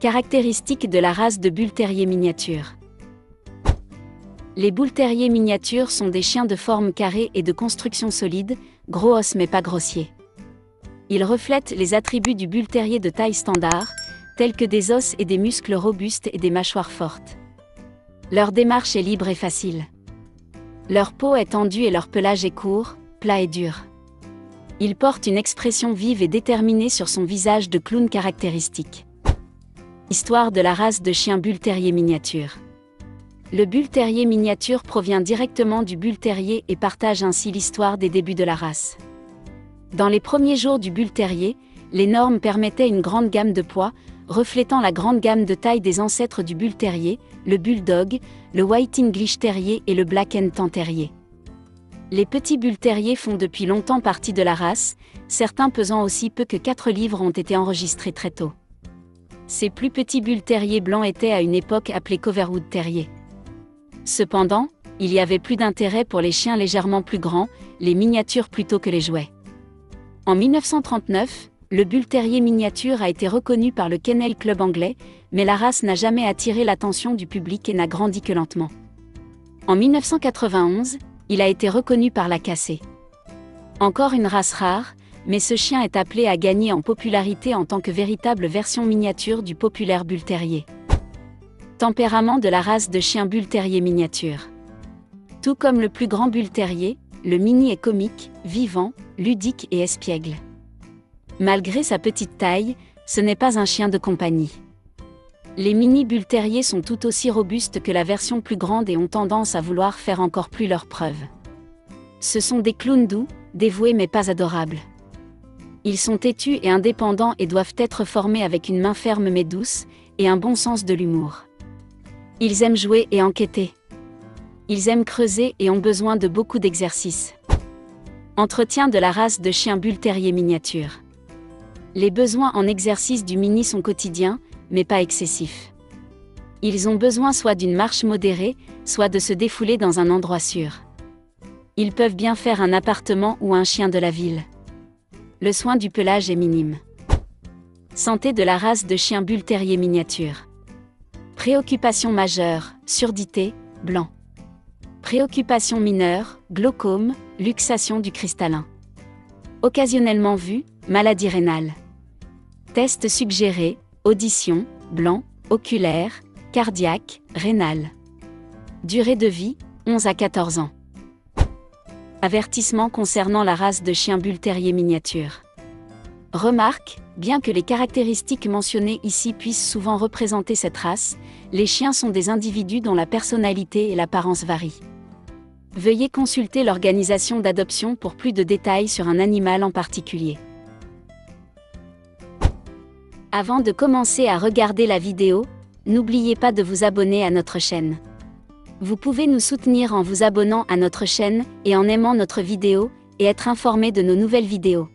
Caractéristiques de la race de Bull Terrier miniature. Les Bull Terrier miniatures sont des chiens de forme carrée et de construction solide, gros os mais pas grossiers. Ils reflètent les attributs du Bull Terrier de taille standard, tels que des os et des muscles robustes et des mâchoires fortes. Leur démarche est libre et facile. Leur peau est tendue et leur pelage est court, plat et dur. Ils portent une expression vive et déterminée sur son visage de clown caractéristique. Histoire de la race de chien Bull Terrier miniature. Le Bull Terrier miniature provient directement du Bull Terrier et partage ainsi l'histoire des débuts de la race. Dans les premiers jours du Bull Terrier, les normes permettaient une grande gamme de poids, reflétant la grande gamme de taille des ancêtres du Bull Terrier, le Bulldog, le White English Terrier et le Black and Tan Terrier. Les petits Bull Terriers font depuis longtemps partie de la race, certains pesant aussi peu que 4 livres ont été enregistrés très tôt. Ces plus petits Bull Terriers blancs étaient à une époque appelés Coverwood Terriers. Cependant, il y avait plus d'intérêt pour les chiens légèrement plus grands, les miniatures plutôt que les jouets. En 1939, le Bull Terrier miniature a été reconnu par le Kennel Club anglais, mais la race n'a jamais attiré l'attention du public et n'a grandi que lentement. En 1991, il a été reconnu par la KC. Encore une race rare, mais ce chien est appelé à gagner en popularité en tant que véritable version miniature du populaire Bull Terrier. Tempérament de la race de chien Bull Terrier miniature. Tout comme le plus grand Bull Terrier, le mini est comique, vivant, ludique et espiègle. Malgré sa petite taille, ce n'est pas un chien de compagnie. Les mini Bull Terriers sont tout aussi robustes que la version plus grande et ont tendance à vouloir faire encore plus leurs preuves. Ce sont des clowns doux, dévoués mais pas adorables. Ils sont têtus et indépendants et doivent être formés avec une main ferme mais douce, et un bon sens de l'humour. Ils aiment jouer et enquêter. Ils aiment creuser et ont besoin de beaucoup d'exercices. Entretien de la race de chien Bull Terrier miniature. Les besoins en exercice du mini sont quotidiens, mais pas excessifs. Ils ont besoin soit d'une marche modérée, soit de se défouler dans un endroit sûr. Ils peuvent bien faire un appartement ou un chien de la ville. Le soin du pelage est minime. Santé de la race de chien Bull Terrier miniature. Préoccupation majeure, surdité, blanc. Préoccupation mineure, glaucome, luxation du cristallin. Occasionnellement vu, maladie rénale. Test suggéré, audition, blanc, oculaire, cardiaque, rénal. Durée de vie, 11 à 14 ans. Avertissement concernant la race de chien Bull Terrier miniature. Remarque, bien que les caractéristiques mentionnées ici puissent souvent représenter cette race, les chiens sont des individus dont la personnalité et l'apparence varient. Veuillez consulter l'organisation d'adoption pour plus de détails sur un animal en particulier. Avant de commencer à regarder la vidéo, n'oubliez pas de vous abonner à notre chaîne. Vous pouvez nous soutenir en vous abonnant à notre chaîne et en aimant notre vidéo, et être informé de nos nouvelles vidéos.